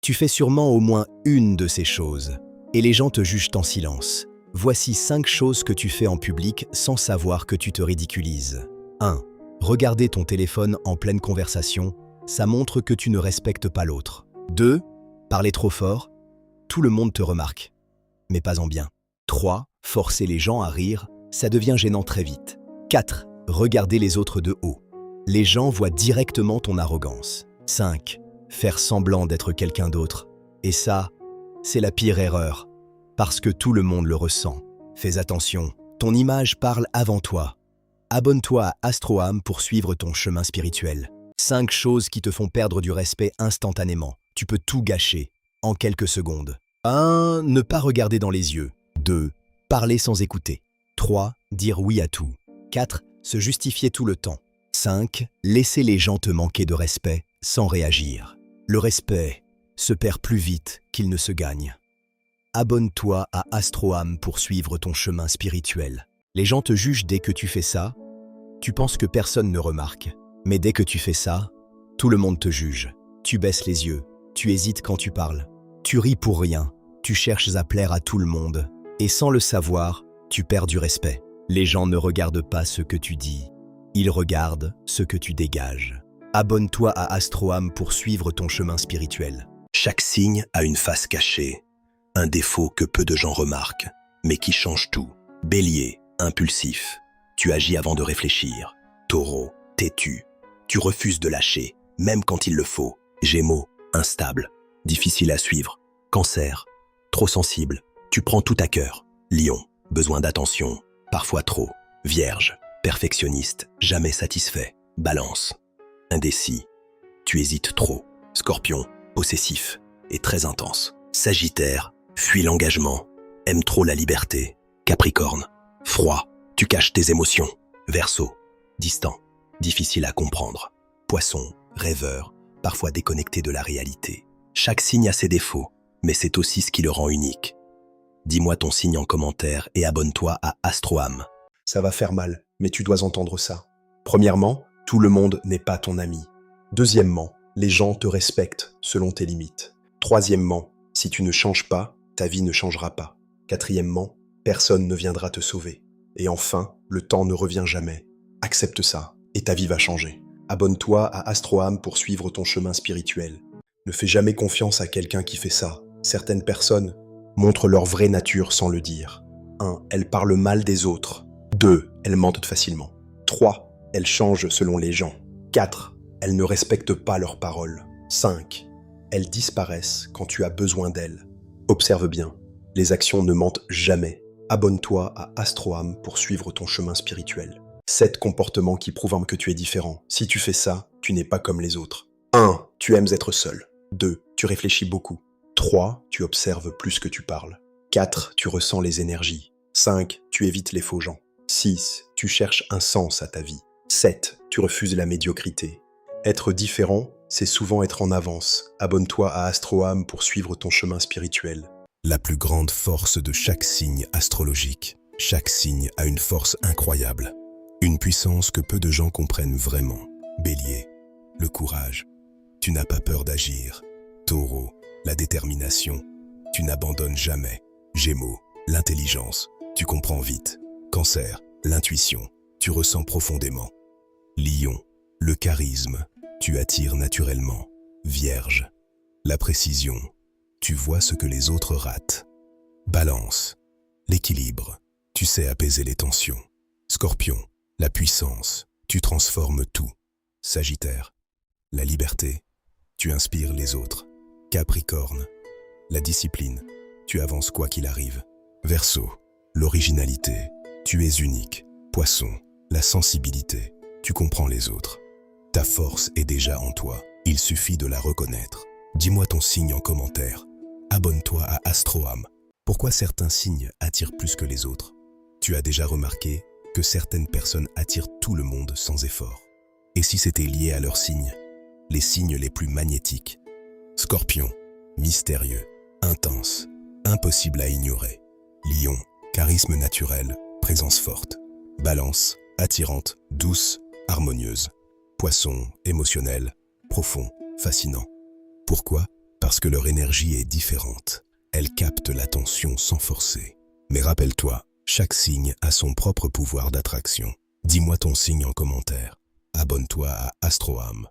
Tu fais sûrement au moins une de ces choses, et les gens te jugent en silence. Voici 5 choses que tu fais en public sans savoir que tu te ridiculises. 1. Regarder ton téléphone en pleine conversation, ça montre que tu ne respectes pas l'autre. 2. Parler trop fort, tout le monde te remarque, mais pas en bien. 3. Forcer les gens à rire, ça devient gênant très vite. 4. Regarder les autres de haut. Les gens voient directement ton arrogance. 5. Faire semblant d'être quelqu'un d'autre. Et ça, c'est la pire erreur, parce que tout le monde le ressent. Fais attention, ton image parle avant toi. Abonne-toi à Astroam pour suivre ton chemin spirituel. 5 choses qui te font perdre du respect instantanément. Tu peux tout gâcher, en quelques secondes. 1. Ne pas regarder dans les yeux. 2. Parler sans écouter. 3. Dire oui à tout. 4. Se justifier tout le temps. 5. Laisser les gens te manquer de respect sans réagir. Le respect se perd plus vite qu'il ne se gagne. Abonne-toi à Astroam pour suivre ton chemin spirituel. Les gens te jugent dès que tu fais ça. Tu penses que personne ne remarque. Mais dès que tu fais ça, tout le monde te juge. Tu baisses les yeux, tu hésites quand tu parles. Tu ris pour rien, tu cherches à plaire à tout le monde. Et sans le savoir, tu perds du respect. Les gens ne regardent pas ce que tu dis. Ils regardent ce que tu dégages. Abonne-toi à Astroam pour suivre ton chemin spirituel. Chaque signe a une face cachée, un défaut que peu de gens remarquent, mais qui change tout. Bélier, impulsif, tu agis avant de réfléchir. Taureau, têtu, tu refuses de lâcher, même quand il le faut. Gémeaux, instable, difficile à suivre. Cancer, trop sensible, tu prends tout à cœur. Lion, besoin d'attention, parfois trop. Vierge, perfectionniste, jamais satisfait. Balance, indécis, tu hésites trop. Scorpion, possessif et très intense. Sagittaire, fuis l'engagement, aime trop la liberté. Capricorne, froid, tu caches tes émotions. Verseau, distant, difficile à comprendre. Poisson, rêveur, parfois déconnecté de la réalité. Chaque signe a ses défauts, mais c'est aussi ce qui le rend unique. Dis-moi ton signe en commentaire et abonne-toi à Astroam. Ça va faire mal, mais tu dois entendre ça. Premièrement, tout le monde n'est pas ton ami. Deuxièmement, les gens te respectent selon tes limites. Troisièmement, si tu ne changes pas, ta vie ne changera pas. Quatrièmement, personne ne viendra te sauver. Et enfin, le temps ne revient jamais. Accepte ça, et ta vie va changer. Abonne-toi à Astroam pour suivre ton chemin spirituel. Ne fais jamais confiance à quelqu'un qui fait ça. Certaines personnes montrent leur vraie nature sans le dire. 1. Elles parlent mal des autres. 2. Elles mentent facilement. 3. Elles changent selon les gens. 4. Elles ne respectent pas leurs paroles. 5. Elles disparaissent quand tu as besoin d'elles. Observe bien, les actions ne mentent jamais. Abonne-toi à Astroam pour suivre ton chemin spirituel. 7 comportements qui prouvent que tu es différent. Si tu fais ça, tu n'es pas comme les autres. 1. Tu aimes être seul. 2. Tu réfléchis beaucoup. 3. Tu observes plus que tu parles. 4. Tu ressens les énergies. 5. Tu évites les faux gens. 6. Tu cherches un sens à ta vie. 7. Tu refuses la médiocrité. Être différent, c'est souvent être en avance. Abonne-toi à Astroam pour suivre ton chemin spirituel. La plus grande force de chaque signe astrologique. Chaque signe a une force incroyable. Une puissance que peu de gens comprennent vraiment. Bélier, le courage. Tu n'as pas peur d'agir. Taureau, la détermination. Tu n'abandonnes jamais. Gémeaux, l'intelligence. Tu comprends vite. Cancer, l'intuition. Tu ressens profondément. Lion, le charisme. Tu attires naturellement. Vierge, la précision. Tu vois ce que les autres ratent. Balance, l'équilibre. Tu sais apaiser les tensions. Scorpion, la puissance. Tu transformes tout. Sagittaire, la liberté. Tu inspires les autres. Capricorne, la discipline. Tu avances quoi qu'il arrive. Verseau, l'originalité. Tu es unique. Poisson, la sensibilité. Tu comprends les autres. Ta force est déjà en toi. Il suffit de la reconnaître. Dis-moi ton signe en commentaire. Abonne-toi à Astroam. Pourquoi certains signes attirent plus que les autres? Tu as déjà remarqué que certaines personnes attirent tout le monde sans effort. Et si c'était lié à leurs signes? Les signes les plus magnétiques. Scorpion, mystérieux, intense, impossible à ignorer. Lion, charisme naturel, présence forte. Balance, attirante, douce, harmonieuse. Poisson, émotionnel, profond, fascinant. Pourquoi? parce que leur énergie est différente. Elles captent l'attention sans forcer. Mais rappelle-toi, chaque signe a son propre pouvoir d'attraction. Dis-moi ton signe en commentaire. Abonne-toi à Astroam